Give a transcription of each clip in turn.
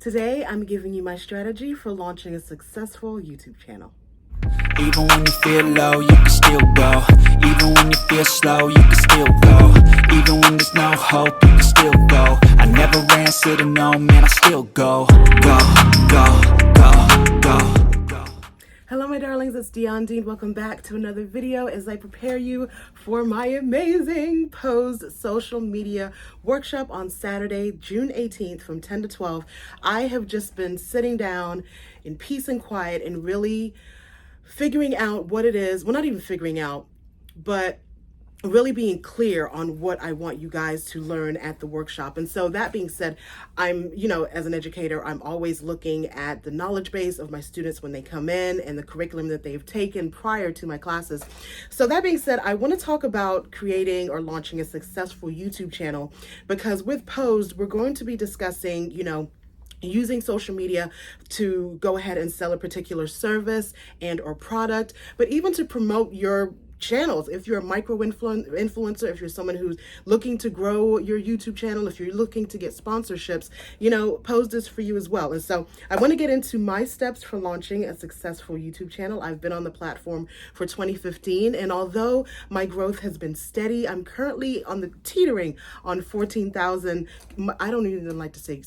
Today, I'm giving you my strategy for launching a successful YouTube channel. Even when you feel low, you can still go. Even when you feel slow, you can still go. Even when there's no hope, you can still go. I never answer to no, man, I still go. Go, go, go, go, go. Hello, my darlings, it's Dion Dean. Welcome back to another video as I prepare you for my amazing Pose social media workshop on Saturday, June 18th from 10 to 12. I have just been sitting down in peace and quiet and really figuring out what it is. Well, not even figuring out, but really being clear on what I want you guys to learn at the workshop. And so that being said, I'm, as an educator, I'm always looking at the knowledge base of my students when they come in and the curriculum that they've taken prior to my classes. So that being said, I want to talk about creating or launching a successful YouTube channel, because with Posed, we're going to be discussing, using social media to go ahead and sell a particular service and or product, but even to promote your channels. If you're a micro influencer, if you're someone who's looking to grow your YouTube channel, if you're looking to get sponsorships, Posed is for you as well. And so I want to get into my steps for launching a successful YouTube channel. I've been on the platform for 2015, and although my growth has been steady, I'm currently on the teetering on 14,000. I don't even like to say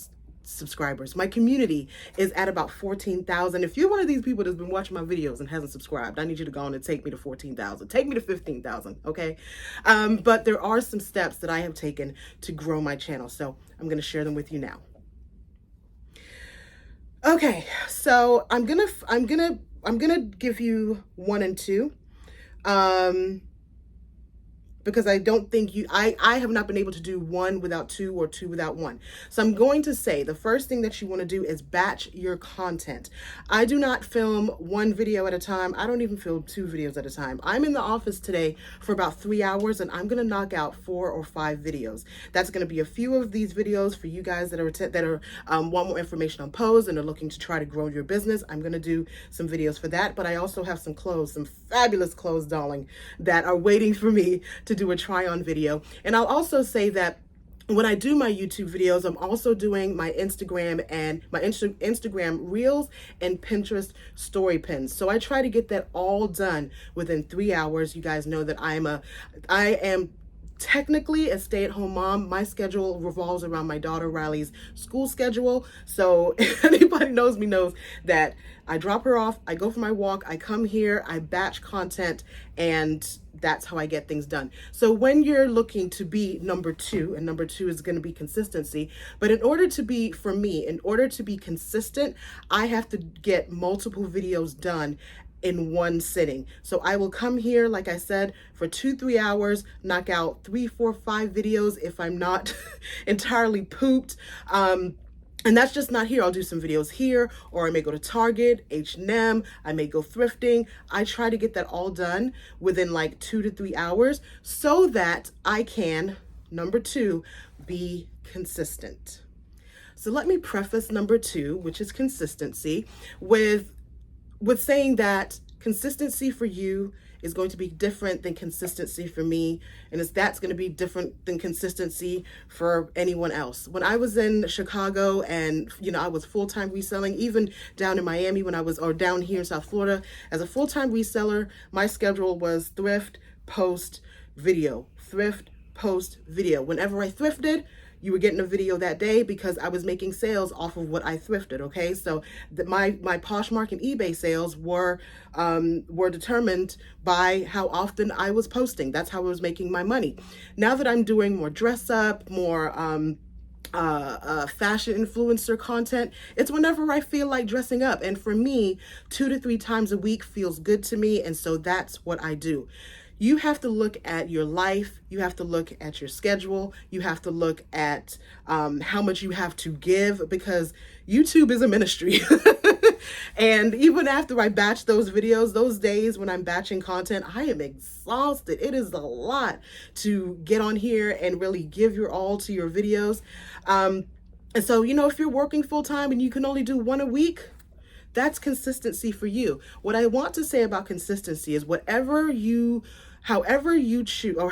subscribers. My community is at about 14,000. If you're one of these people that's been watching my videos and hasn't subscribed, I need you to go on and take me to 14,000. Take me to 15,000, okay? But there are some steps that I have taken to grow my channel, so I'm going to share them with you now. Okay, so I'm gonna give you 1 and 2. Because I don't think I have not been able to do 1 without 2 or 2 without 1. So I'm going to say the first thing that you want to do is batch your content. I do not film 1 video at a time. I don't even film 2 videos at a time. I'm in the office today for about 3 hours, and I'm going to knock out 4 or 5 videos. That's going to be a few of these videos for you guys that want more information on Pose and are looking to try to grow your business. I'm going to do some videos for that, but I also have some fabulous clothes, darling, that are waiting for me to do a try-on video. And I'll also say that when I do my YouTube videos, I'm also doing my Instagram and my Instagram Reels and Pinterest story pins. So I try to get that all done within 3 hours. You guys know that I am technically a stay-at-home mom. My schedule revolves around my daughter Riley's school schedule. So if anybody knows me knows that I drop her off, I go for my walk, I come here, I batch content, and that's how I get things done. So when you're looking to be number 2, and number 2 is going to be consistency, but in order to be consistent, I have to get multiple videos done in 1 sitting. So I will come here, like I said, for 2-3 hours, knock out 3, 4, 5 videos if I'm not entirely pooped. And that's just not here. I'll do some videos here, or I may go to Target, H&M, I may go thrifting. I try to get that all done within like 2 to 3 hours so that I can, number 2, be consistent. So let me preface number 2, which is consistency, with saying that consistency for you is going to be different than consistency for me, and that's going to be different than consistency for anyone else. When I was in Chicago and, I was full-time reselling, even down in Miami or down here in South Florida, as a full-time reseller, my schedule was thrift, post, video, thrift, post, video. Whenever I thrifted, you were getting a video that day because I was making sales off of what I thrifted, okay? So my Poshmark and eBay sales were determined by how often I was posting. That's how I was making my money. Now that I'm doing more dress up, more fashion influencer content, it's whenever I feel like dressing up. And for me, 2 to 3 times a week feels good to me, and so that's what I do. You have to look at your life. You have to look at your schedule. You have to look at how much you have to give, because YouTube is a ministry. And even after I batch those videos, those days when I'm batching content, I am exhausted. It is a lot to get on here and really give your all to your videos. And so, if you're working full time and you can only do 1 a week, that's consistency for you. What I want to say about consistency is however you choose, or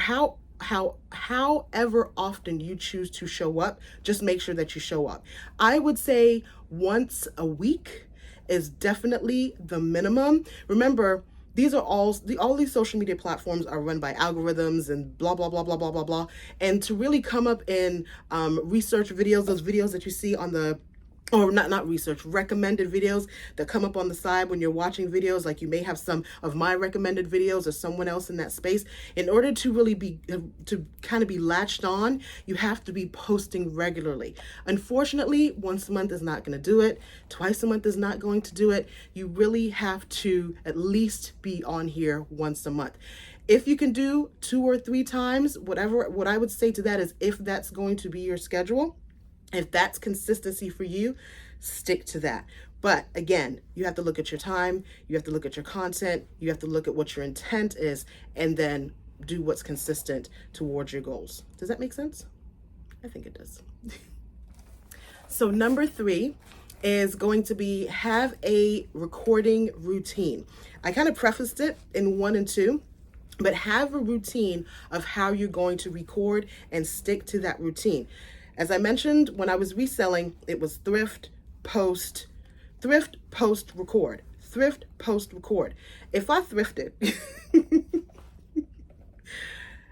however often you choose to show up, just make sure that you show up. I would say once a week is definitely the minimum. Remember, these are all these social media platforms are run by algorithms and blah blah blah blah blah blah blah. And to really come up in research videos, those videos that you see on the, or not research, recommended videos that come up on the side when you're watching videos, like you may have some of my recommended videos or someone else in that space. In order to really be, to kind of be latched on, you have to be posting regularly. Unfortunately, once a month is not going to do it. Twice a month is not going to do it. You really have to at least be on here once a month. If you can do 2 or 3 times, whatever, what I would say to that is, if that's going to be your schedule, if that's consistency for you, stick to that. But again, you have to look at your time, you have to look at your content, you have to look at what your intent is, and then do what's consistent towards your goals. Does that make sense? I think it does. So number 3 is going to be, have a recording routine. I kind of prefaced it in 1 and 2. But have a routine of how you're going to record and stick to that routine. As I mentioned, when I was reselling, it was thrift, post, record, thrift, post, record. If I thrifted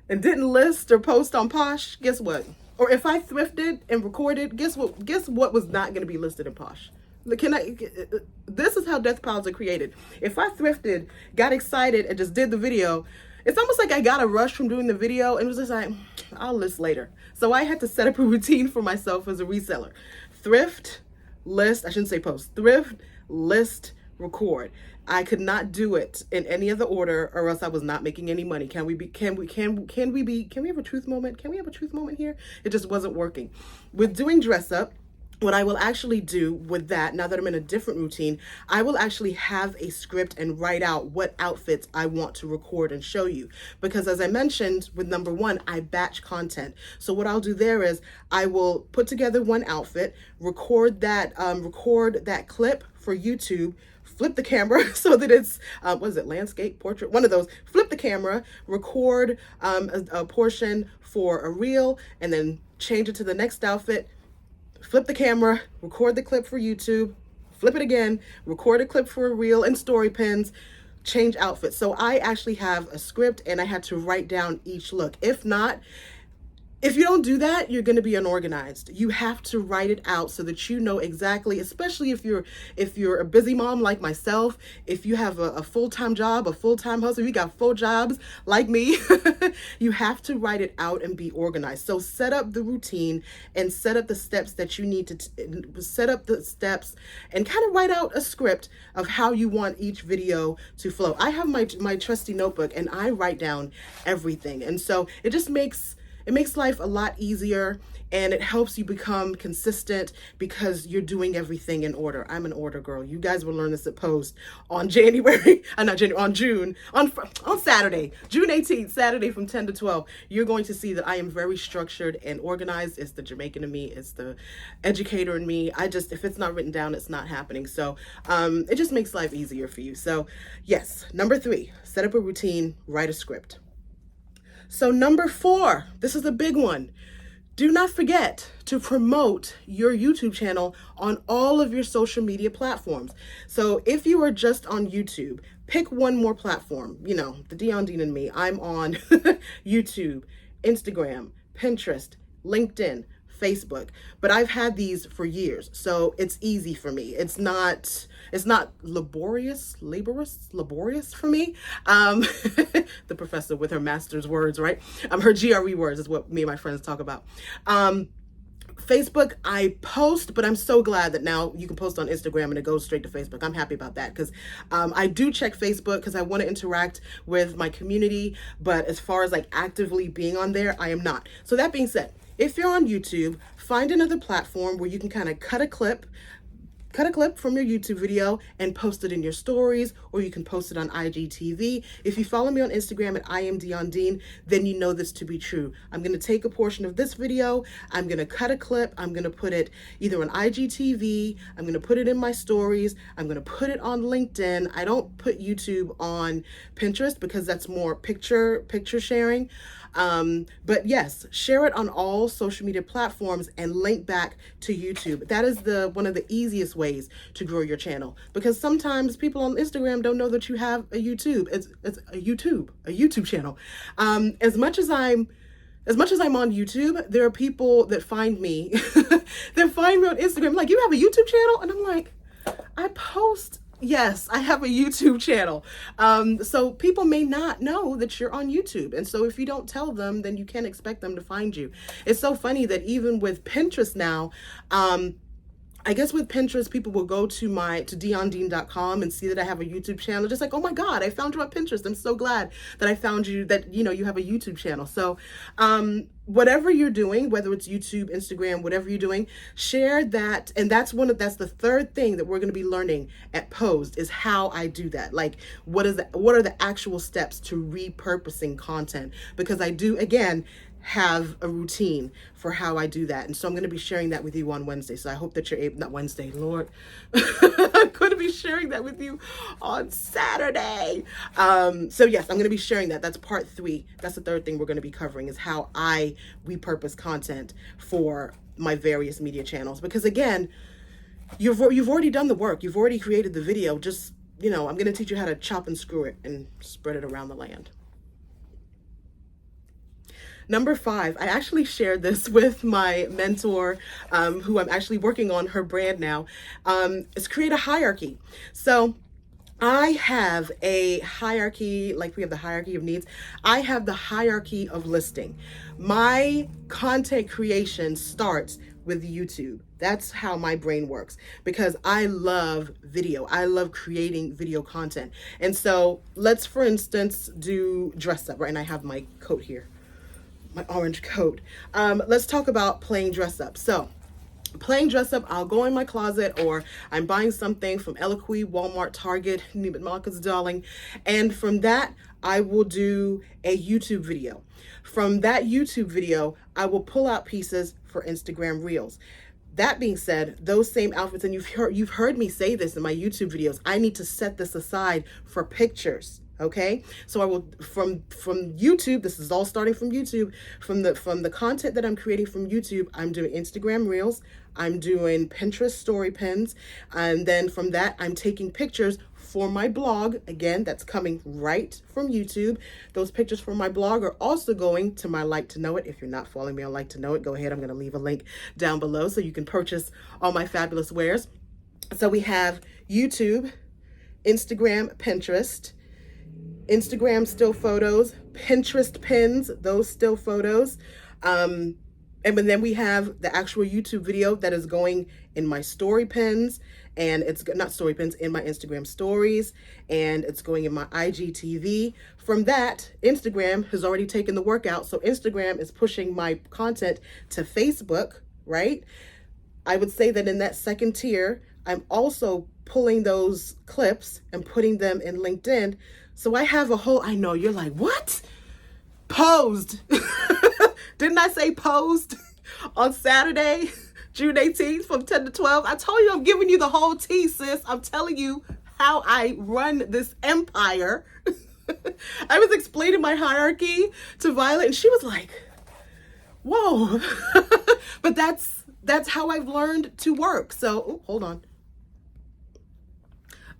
and didn't list or post on Posh, guess what? Or if I thrifted and recorded, guess what was not going to be listed in Posh? This is how death piles are created. If I thrifted, got excited, and just did the video, it's almost like I got a rush from doing the video and was just like, I'll list later. So I had to set up a routine for myself as a reseller. Thrift, list, I shouldn't say post, thrift, list, record. I could not do it in any other order, or else I was not making any money. Can we have a truth moment? Can we have a truth moment here? It just wasn't working. With doing dress up, what I will actually do with that, now that I'm in a different routine, I will actually have a script and write out what outfits I want to record and show you. Because as I mentioned with number 1, I batch content. So what I'll do there is I will put together one outfit, record that clip for YouTube, flip the camera so that it's, landscape, portrait, one of those, flip the camera, record a portion for a reel, and then change it to the next outfit, flip the camera, record the clip for YouTube, flip it again, record a clip for a reel and story pins, change outfits. So I actually have a script and I had to write down each look. If you don't do that, you're going to be unorganized. You have to write it out so that you know exactly, especially if you're a busy mom like myself, if you have a full-time job, a full-time hustle, you got 4 jobs like me, you have to write it out and be organized. So set up the routine and set up the steps that you need to set up the steps and kind of write out a script of how you want each video to flow. I have my trusty notebook and I write down everything. And so it just makes life a lot easier, and it helps you become consistent because you're doing everything in order. I'm an order girl. You guys will learn this at Post on Saturday, June 18th, Saturday from 10 to 12. You're going to see that I am very structured and organized. It's the Jamaican in me. It's the educator in me. If it's not written down, it's not happening. So it just makes life easier for you. So yes, number 3, set up a routine, write a script. So number 4, this is a big one. Do not forget to promote your YouTube channel on all of your social media platforms. So if you are just on YouTube, pick one more platform. You know, the Dion Dean and me. I'm on YouTube, Instagram, Pinterest, LinkedIn, Facebook, but I've had these for years, so it's easy for me. It's not laborious for me. The professor with her master's words, right? Her GRE words is what me and my friends talk about. Facebook, I post, but I'm so glad that now you can post on Instagram and it goes straight to Facebook. I'm happy about that because I do check Facebook because I want to interact with my community, but as far as like actively being on there, I am not. So that being said, if you're on YouTube, find another platform where you can kind of cut a clip from your YouTube video and post it in your stories, or you can post it on IGTV. If you follow me on Instagram at I am Dion Dean, then you know this to be true. I'm going to take a portion of this video, I'm going to cut a clip, I'm going to put it either on IGTV, I'm going to put it in my stories, I'm going to put it on LinkedIn. I don't put YouTube on Pinterest because that's more picture sharing. But yes, share it on all social media platforms and link back to YouTube. That is one of the easiest ways to grow your channel, because sometimes people on Instagram don't know that you have a YouTube. It's a YouTube channel. As much as I'm on YouTube, there are people that find me, that find me on Instagram, like, you have a YouTube channel? And I'm like, I post, yes, I have a YouTube channel. So people may not know that you're on YouTube. And so if you don't tell them, then you can't expect them to find you. It's so funny that even with Pinterest now, I guess with Pinterest, people will go to diondean.com and see that I have a YouTube channel. Just like, oh my God, I found you on Pinterest. I'm so glad that I found you, that, you have a YouTube channel. So, whatever you're doing, whether it's YouTube, Instagram, whatever you're doing, share that. And that's the third thing that we're going to be learning at Posed, is how I do that. Like, what are the actual steps to repurposing content? Because I do, again, have a routine for how I do that. And so I'm going to be sharing that with you on Wednesday. So I hope that you're able, not Wednesday, Lord, I'm going to be sharing that with you on Saturday. So yes, I'm going to be sharing that. That's part 3. That's the third thing we're going to be covering, is how I repurpose content for my various media channels. Because again, you've already done the work. You've already created the video. Just, I'm going to teach you how to chop and screw it and spread it around the land. Number 5, I actually shared this with my mentor, who I'm actually working on her brand now, is create a hierarchy. So I have a hierarchy, like we have the hierarchy of needs. I have the hierarchy of listing. My content creation starts with YouTube. That's how my brain works, because I love video. I love creating video content. And so let's, for instance, do dress up, right? And I have my coat here, my orange coat. Let's talk about playing dress up. So playing dress up, I'll go in my closet, or I'm buying something from Eloquii, Walmart, Target, Neiman Marcus, darling. And from that, I will do a YouTube video. From that YouTube video, I will pull out pieces for Instagram Reels. That being said, those same outfits, and you've heard me say this in my YouTube videos, I need to set this aside for pictures. Okay, so I will, from YouTube, this is all starting from YouTube, from the content that I'm creating from YouTube, I'm doing Instagram Reels, I'm doing Pinterest story pins, and then from that, I'm taking pictures for my blog. Again, that's coming right from YouTube. Those pictures from my blog are also going to my Like to Know It. If you're not following me on Like to Know It, go ahead. I'm going to leave a link down below so you can purchase all my fabulous wares. So we have YouTube, Instagram, Pinterest, Instagram still photos, Pinterest pins, those still photos. And then we have the actual YouTube video that is going in my story pins, and it's not story pins, in my Instagram stories, and it's going in my IGTV. From that, Instagram has already taken the workout. So Instagram is pushing my content to Facebook, right? I would say that in that second tier, I'm also pulling those clips and putting them in LinkedIn. So I have a whole, I know you're like, what? Posed. Didn't I say posed on Saturday, June 18th from 10 to 12? I told you I'm giving you the whole tea, sis. I'm telling you how I run this empire. I was explaining my hierarchy to Violet, and she was like, whoa. But that's how I've learned to work. So, hold on.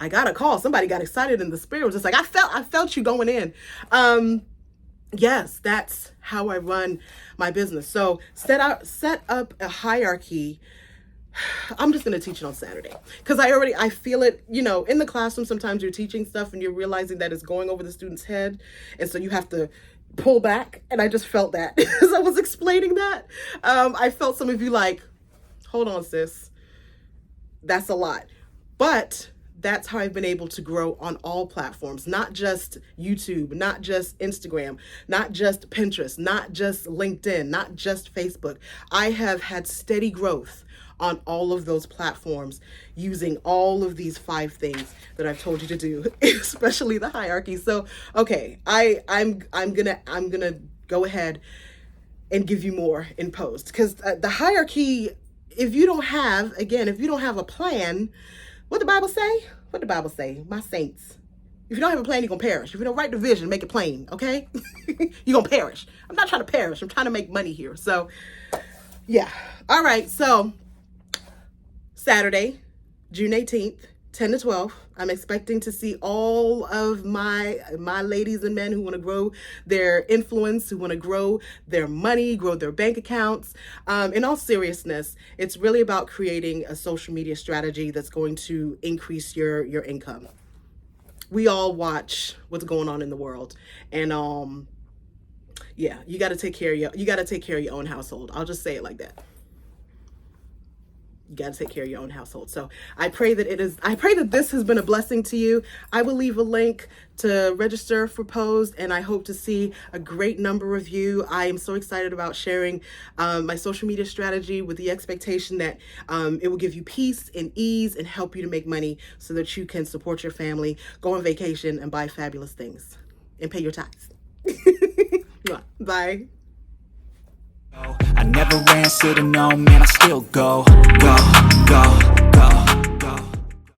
I got a call. Somebody got excited in the spirit. It was just like, I felt you going in. Yes, that's how I run my business. So set up a hierarchy. I'm just going to teach it on Saturday, because I feel it, in the classroom. Sometimes you're teaching stuff and you're realizing that it's going over the student's head. And so you have to pull back. And I just felt that as I was explaining that. I felt some of you like, hold on, sis, that's a lot. But that's how I've been able to grow on all platforms, not just YouTube, not just Instagram, not just Pinterest, not just LinkedIn, not just Facebook. I have had steady growth on all of those platforms using all of these 5 things that I've told you to do, especially the hierarchy. So, okay, I'm gonna go ahead and give you more in post, because the hierarchy, if you don't have a plan, what the Bible say? What the Bible say? My saints, If you don't have a plan, you're going to perish. If you don't write the vision, make it plain, okay? You're going to perish. I'm not trying to perish. I'm trying to make money here. So, yeah. All right. So, Saturday, June 18th, 10 to 12. I'm expecting to see all of my ladies and men who want to grow their influence, who want to grow their money, grow their bank accounts. In all seriousness, it's really about creating a social media strategy that's going to increase your income. We all watch what's going on in the world, and yeah, you got to take care of your own household. I'll just say it like that. You got to take care of your own household. So I pray that this has been a blessing to you. I will leave a link to register for Posed, and I hope to see a great number of you. I am so excited about sharing my social media strategy with the expectation that it will give you peace and ease and help you to make money so that you can support your family, go on vacation, and buy fabulous things and pay your tithes. Bye. I never ran, said no, man, I still go, go, go.